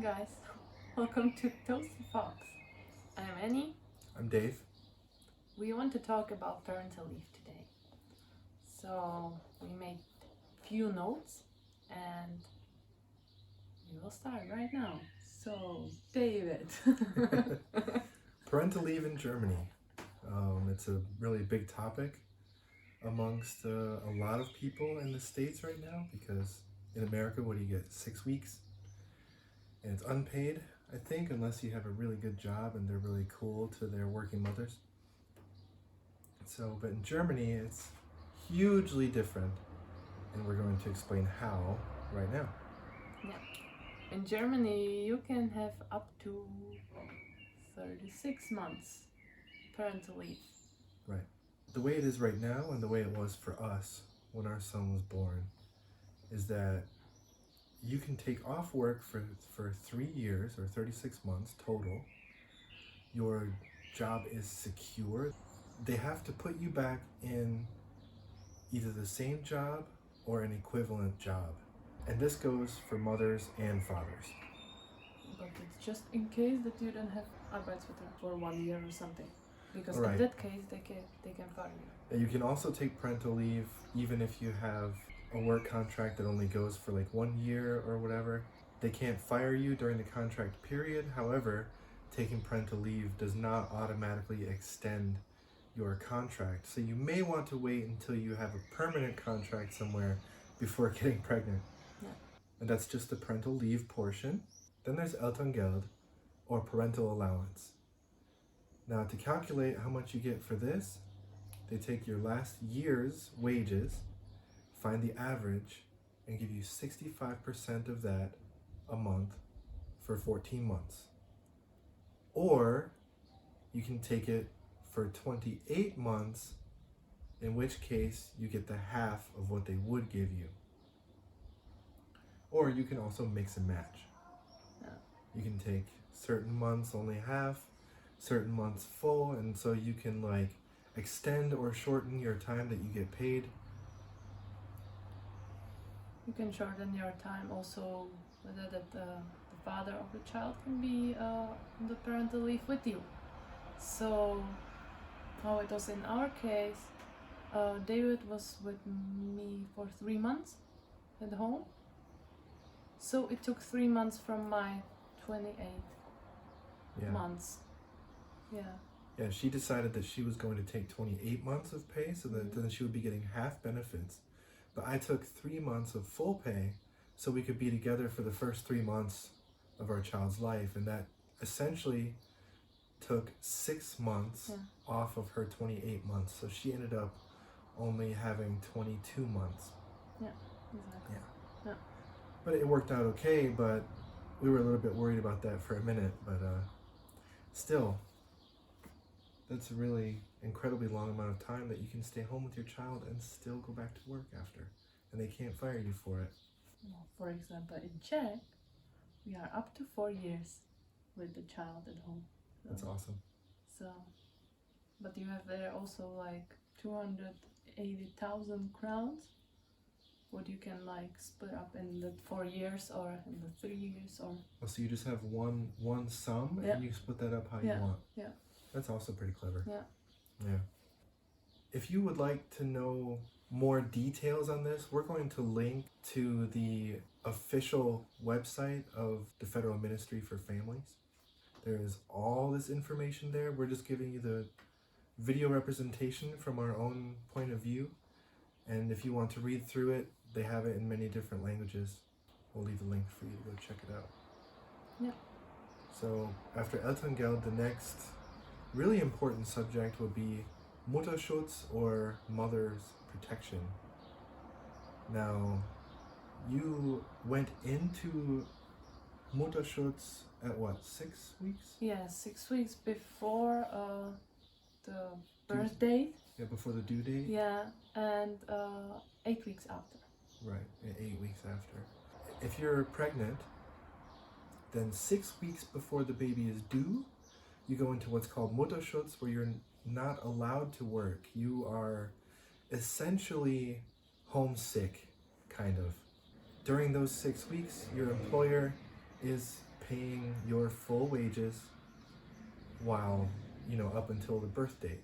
guys, welcome to Toasty Fox. I'm Annie. I'm Dave. We want to talk about parental leave today. So we made few notes and we will start right now. So David. Parental leave in Germany. It's a really big topic amongst a lot of people in the States right now, because in America, what do you get? 6 weeks? And it's unpaid, I think, unless you have a really good job and they're really cool to their working mothers. So, but in Germany, it's hugely different, and we're going to explain how right now. Yeah. In Germany, you can have up to 36 months parental leave. Right. The way it is right now and the way it was for us when our son was born is that you can take off work for 3 years or 36 months total. Your job is secure. They have to put you back in either the same job or an equivalent job. And this goes for mothers and fathers. But it's just in case that you don't have Arbeitsvertrag for 1 year or something. Because Right. in that case, they can fire you. And you can also take parental leave even if you have a work contract that only goes for like 1 year or whatever. They can't fire you during the contract period. However, taking parental leave does not automatically extend your contract. So you may want to wait until you have a permanent contract somewhere before getting pregnant. Yeah. And that's just the parental leave portion. Then there's Elterngeld, or parental allowance. Now, to calculate how much you get for this, they take your last year's wages, find the average, and give you 65% of that a month for 14 months. Or you can take it for 28 months, in which case you get the half of what they would give you. Or you can also mix and match. Yeah. You can take certain months only half, certain months full, and so you can like extend or shorten your time that you get paid. You can shorten your time also, whether that the father of the child can be on the parental leave with you. So how it was in our case, David was with me for 3 months at home. So it took 3 months from my 28 months. Yeah. Yeah, she decided that she was going to take 28 months of pay so that then she would be getting half benefits. But I took 3 months of full pay so we could be together for the first 3 months of our child's life. And that essentially took 6 months off of her 28 months. So she ended up only having 22 months. Yeah, exactly. Yeah. But it worked out okay, but we were a little bit worried about that for a minute. But still, that's a really incredibly long amount of time that you can stay home with your child and still go back to work after. And they can't fire you for it. Well, for example, in Czech, we are up to 4 years with the child at home. So, That's awesome. So, but you have there also like 280,000 crowns, what you can like split up in the 4 years or in the 3 years or. Oh, so you just have one sum and you split that up how you want. Yeah. That's also pretty clever. Yeah. Yeah. If you would like to know more details on this, we're going to link to the official website of the Federal Ministry for Families. There is all this information there. We're just giving you the video representation from our own point of view. And if you want to read through it, they have it in many different languages. We'll leave a link for you to go check it out. Yeah. So after Elterngeld, the next really important subject will be Mutterschutz, or mother's protection. Now, you went into Mutterschutz at what, 6 weeks? Yeah, 6 weeks before the birth date. Yeah, before the due date? Yeah, and 8 weeks after. Right, 8 weeks after. If you're pregnant, then 6 weeks before the baby is due, you go into what's called Mutterschutz, where you're not allowed to work. You are essentially homesick, kind of. During those 6 weeks, your employer is paying your full wages while, up until the birth date.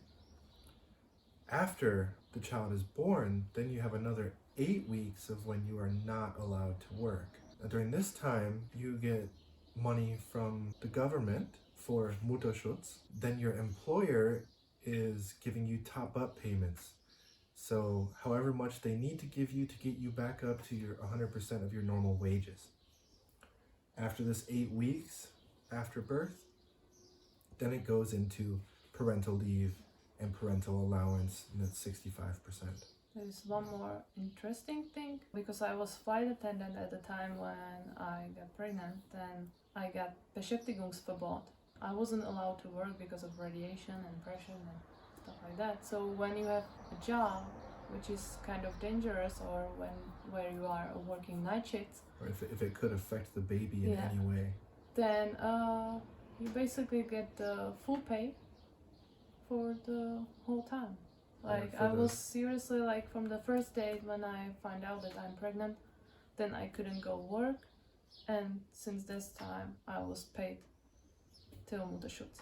After the child is born, then you have another 8 weeks of when you are not allowed to work. Now, during this time, you get money from the government for Mutterschutz. Then your employer is giving you top-up payments. So however much they need to give you to get you back up to your 100% of your normal wages. After this 8 weeks after birth, then it goes into parental leave and parental allowance, and it's 65%. There's one more interesting thing, because I was flight attendant at the time when I got pregnant, then I got Beschäftigungsverbot. I wasn't allowed to work because of radiation and pressure and stuff like that. So when you have a job which is kind of dangerous, or where you are working night shifts, Or if it could affect the baby in Yeah. any way. then you basically get the full pay for the whole time. Like for I the- was seriously, like, from the first day when I find out that I'm pregnant, then I couldn't go work, and since this time I was paid till Mutterschutz.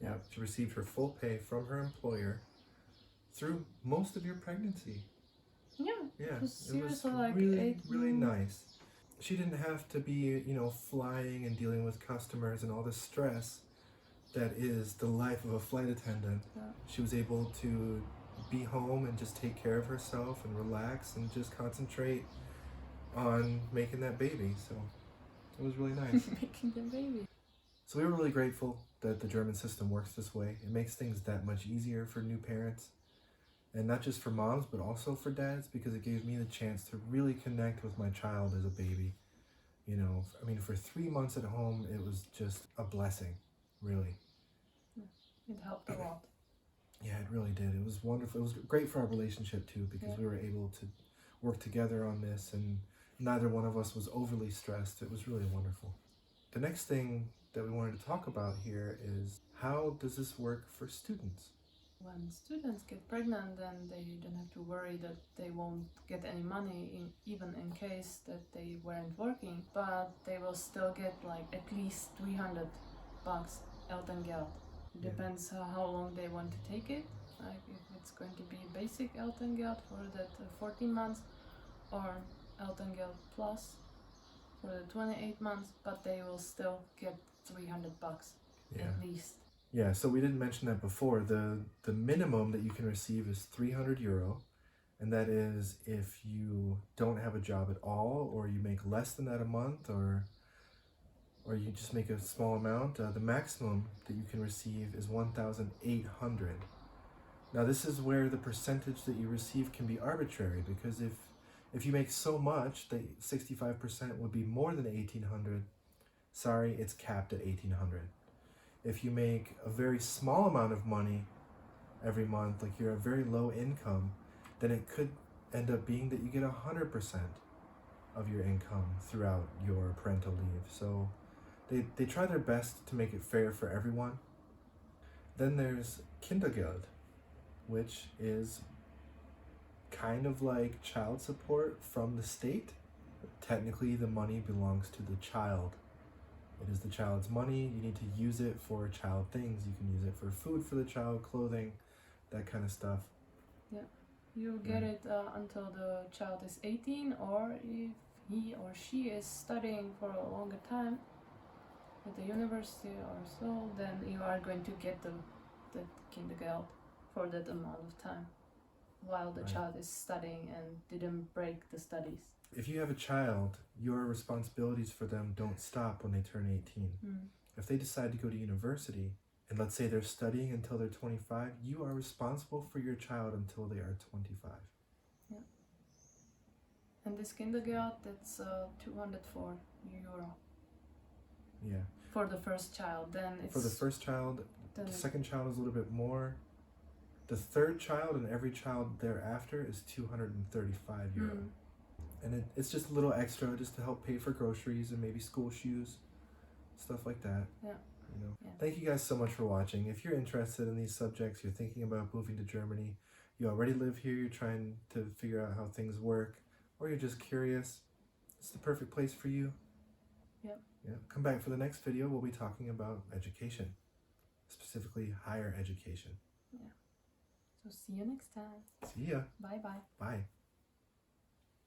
Yeah, she received her full pay from her employer through most of your pregnancy. Yeah, Yeah, it was seriously like really, 8 really months. nice. She didn't have to be, flying and dealing with customers and all the stress that is the life of a flight attendant. Yeah. She was able to be home and just take care of herself and relax and just concentrate on making that baby. So it was really nice. Making the baby. So we were really grateful that the German system works this way. It makes things that much easier for new parents. And not just for moms, but also for dads, because it gave me the chance to really connect with my child as a baby. For 3 months at home, it was just a blessing, really. It helped a lot. Yeah, it really did. It was wonderful. It was great for our relationship too, because Yeah. we were able to work together on this, and neither one of us was overly stressed. It was really wonderful. The next thing that we wanted to talk about here is, how does this work for students? When students get pregnant, then they don't have to worry that they won't get any money, even in case that they weren't working, but they will still get like at least 300 bucks Elterngeld. It Yeah. depends how long they want to take it, like if it's going to be basic Elterngeld for that 14 months, or Elterngeld plus for the 28 months, but they will still get 300 bucks Yeah. at least. Yeah, so we didn't mention that before. The minimum that you can receive is €300, and that is if you don't have a job at all, or you make less than that a month, or you just make a small amount. The maximum that you can receive is 1,800. Now this is where the percentage that you receive can be arbitrary, because if you make so much that 65% would be more than 1,800, sorry, it's capped at 1,800. If you make a very small amount of money every month, like you're a very low income, then it could end up being that you get 100% of your income throughout your parental leave. So they try their best to make it fair for everyone. Then there's Kindergeld, which is kind of like child support from the state. Technically, the money belongs to the child. It is the child's money. You need to use it for child things. You can use it for food for the child, clothing, that kind of stuff. You get it until the child is 18, or if he or she is studying for a longer time at the university or so, then you are going to get the Kindergeld for that amount of time while the Right. child is studying and didn't break the studies. If you have a child, your responsibilities for them don't stop when they turn 18. If they decide to go to university, and let's say they're studying until they're 25, you are responsible for your child until they are 25. And this Kindergeld, that's 204 euro Yeah. for the first child. Then it's For the first child, then the second child is a little bit more. The third child and every child thereafter is 235 euro. And it's just a little extra just to help pay for groceries and maybe school shoes, stuff like that. Yeah. Yeah. Thank you guys so much for watching. If you're interested in these subjects, you're thinking about moving to Germany, you already live here, you're trying to figure out how things work, or you're just curious, it's the perfect place for you. Yep. Yeah. Come back for the next video. We'll be talking about education, specifically higher education. Yeah. So see you next time. See ya. Bye bye. Bye.